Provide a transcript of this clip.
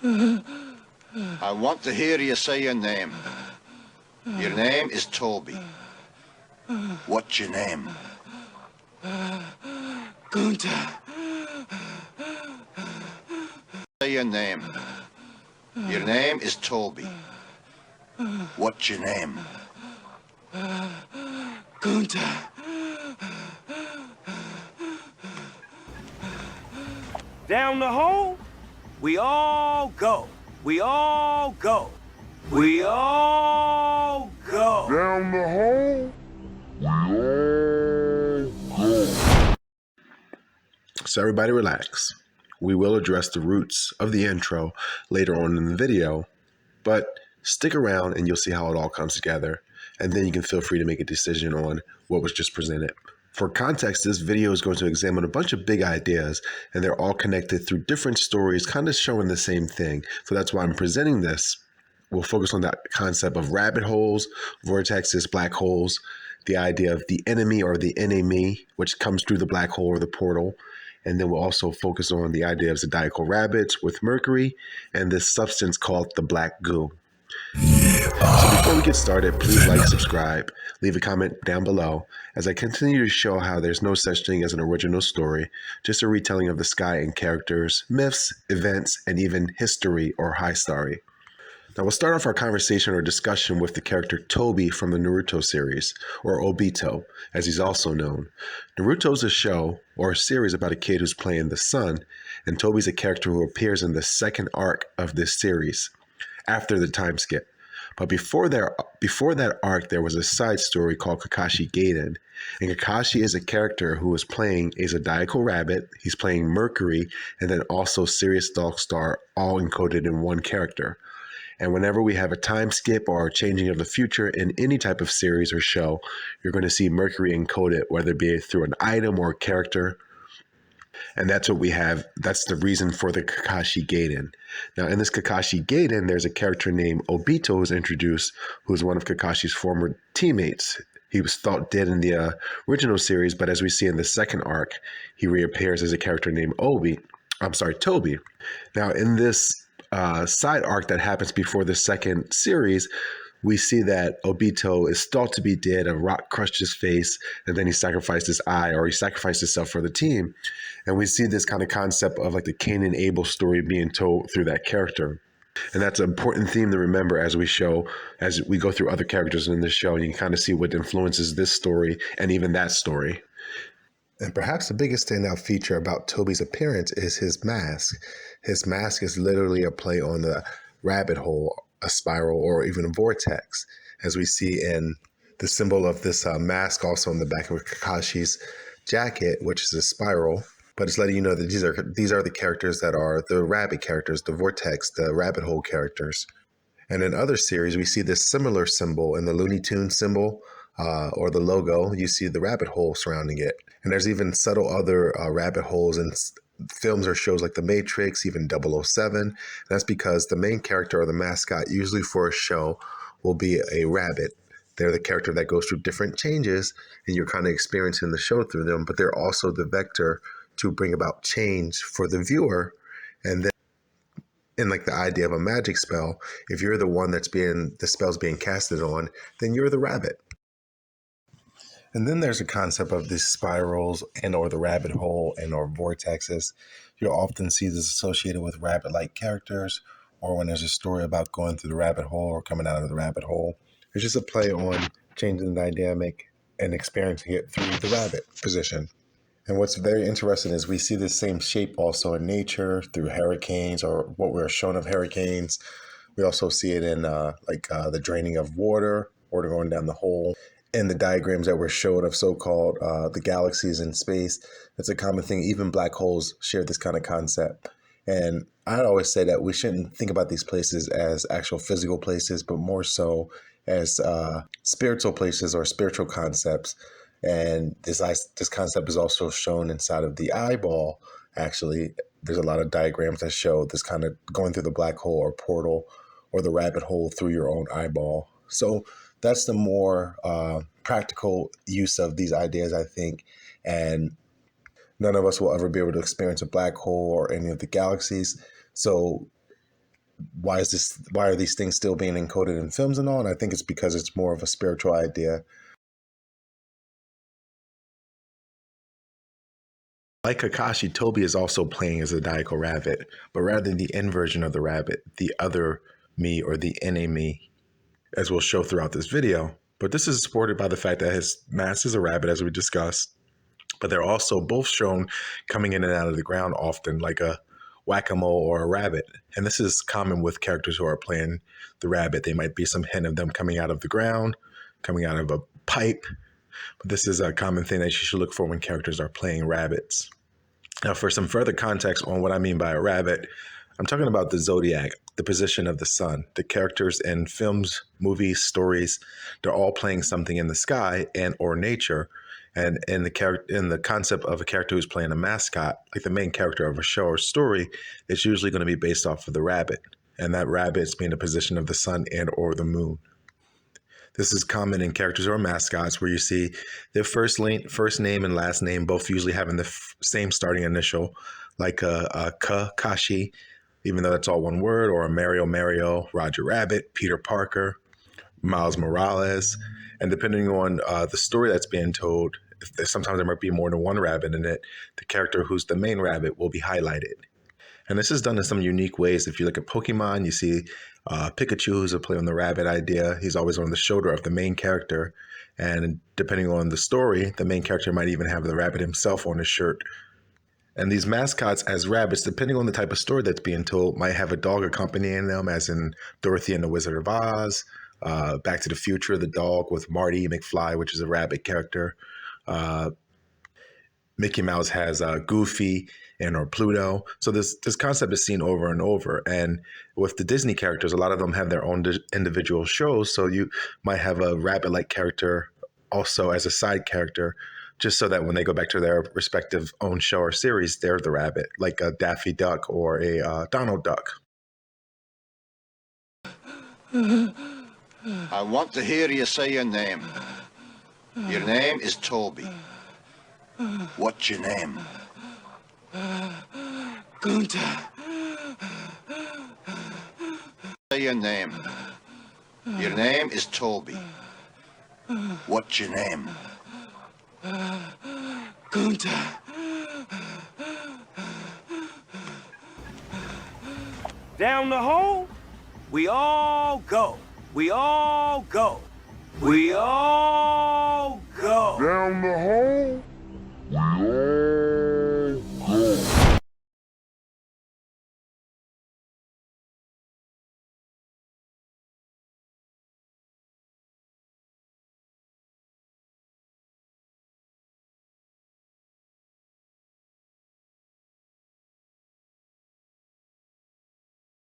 I want to hear you say your name. Your name is Toby. What's your name? Gunta. Say your name. Your name is Toby. What's your name? Gunta. Down the hole, we all go. We all go. We all go. Down the hole, we all go. So everybody relax. We will address the roots of the intro later on in the video, but stick around and you'll see how it all comes together, and then you can feel free to make a decision on what was just presented. For context, this video is going to examine a bunch of big ideas, and they're all connected through different stories, kind of showing the same thing. So that's why I'm presenting this. We'll focus on that concept of rabbit holes, vortexes, black holes, the idea of the enemy or the enemy, which comes through the black hole or the portal. And then we'll also focus on the idea of zodiacal rabbits with Mercury and this substance called the black goo. So before we get started, please like, subscribe, leave a comment down below as I continue to show how there's no such thing as an original story, just a retelling of the sky and characters, myths, events, and even history or high story. Now we'll start off our conversation or discussion with the character Tobi from the Naruto series, or Obito, as he's also known. Naruto is a show or a series about a kid who's playing the sun, and Tobi's a character who appears in the second arc of this series, after the time skip. But before that arc, there was a side story called Kakashi Gaiden, and Kakashi is a character who is playing a zodiacal rabbit, he's playing Mercury, and then also Sirius Dog Star, all encoded in one character. And whenever we have a time skip or a changing of the future in any type of series or show, you're going to see Mercury encoded, whether it be through an item or a character. And that's what we have. That's the reason for the Kakashi Gaiden. Now, in this Kakashi Gaiden, there's a character named Obito who's introduced, who's one of Kakashi's former teammates. He was thought dead in the original series, but as we see in the second arc, he reappears as a character named Tobi. Now, in this side arc that happens before the second series, we see that Obito is thought to be dead. A rock crushed his face, and then he sacrificed his eye, or he sacrificed himself for the team. And we see this kind of concept of like the Cain and Abel story being told through that character. And that's an important theme to remember as we go through other characters in this show, and you can kind of see what influences this story and even that story. And perhaps the biggest standout feature about Tobi's appearance is his mask. His mask is literally a play on the rabbit hole, a spiral, or even a vortex, as we see in the symbol of this mask also on the back of Kakashi's jacket, which is a spiral. But it's letting you know that these are the characters that are the rabbit characters, the vortex, the rabbit hole characters. And in other series, we see this similar symbol in the Looney Tunes symbol, or the logo. You see the rabbit hole surrounding it. And there's even subtle other rabbit holes in films or shows like The Matrix, even 007. And that's because the main character or the mascot, usually for a show, will be a rabbit. They're the character that goes through different changes, and you're kind of experiencing the show through them, but they're also the vector to bring about change for the viewer. And then in like the idea of a magic spell, if you're the one the spell's being casted on, then you're the rabbit. And then there's a concept of these spirals and or the rabbit hole and or vortexes. You'll often see this associated with rabbit-like characters, or when there's a story about going through the rabbit hole or coming out of the rabbit hole. It's just a play on changing the dynamic and experiencing it through the rabbit position. And what's very interesting is we see the same shape also in nature through hurricanes, or what we're shown of hurricanes. We also see it in the draining of water or going down the hole. And the diagrams that were showed of so-called the galaxies in space, that's a common thing. Even black holes share this kind of concept. And I'd always say that we shouldn't think about these places as actual physical places, but more so as spiritual places or spiritual concepts. And this concept is also shown inside of the eyeball. Actually, there's a lot of diagrams that show this kind of going through the black hole or portal or the rabbit hole through your own eyeball. So that's the more practical use of these ideas, I think. And none of us will ever be able to experience a black hole or any of the galaxies. So why are these things still being encoded in films and all? And I think it's because it's more of a spiritual idea. Like Kakashi, Tobi is also playing as a zodiacal rabbit, but rather than the inversion of the rabbit, the other me or the enemy, as we'll show throughout this video. But this is supported by the fact that his mask is a rabbit, as we discussed, but they're also both shown coming in and out of the ground often, like a whack-a-mole or a rabbit. And this is common with characters who are playing the rabbit. There might be some hint of them coming out of the ground, coming out of a pipe. But this is a common thing that you should look for when characters are playing rabbits. Now, for some further context on what I mean by a rabbit, I'm talking about the zodiac, the position of the sun. The characters in films, movies, stories, they're all playing something in the sky and or nature. And in the concept of a character who's playing a mascot, like the main character of a show or story, it's usually going to be based off of the rabbit. And that rabbit is being the position of the sun and or the moon. This is common in characters or mascots where you see their first name and last name both usually having the same starting initial, like a Kakashi, even though that's all one word, or a Mario, Roger Rabbit, Peter Parker, Miles Morales. And depending on the story that's being told, sometimes there might be more than one rabbit in it, the character who's the main rabbit will be highlighted. And this is done in some unique ways. If you look at Pokemon, you see Pikachu, who's a play on the rabbit idea. He's always on the shoulder of the main character. And depending on the story, the main character might even have the rabbit himself on his shirt. And these mascots as rabbits, depending on the type of story that's being told, might have a dog accompanying them, as in Dorothy and the Wizard of Oz, Back to the Future, the dog with Marty McFly, which is a rabbit character. Mickey Mouse has Goofy and or Pluto. So this concept is seen over and over. And with the Disney characters, a lot of them have their own individual shows. So you might have a rabbit-like character also as a side character, just so that when they go back to their respective own show or series, they're the rabbit, like a Daffy Duck or a Donald Duck. I want to hear you say your name. Your name is Tobi. What's your name? Gunta. Say your name. Your name is Tobi. What's your name? Gunta. Down the hole, we all go. We all go. We all go. Down the hole.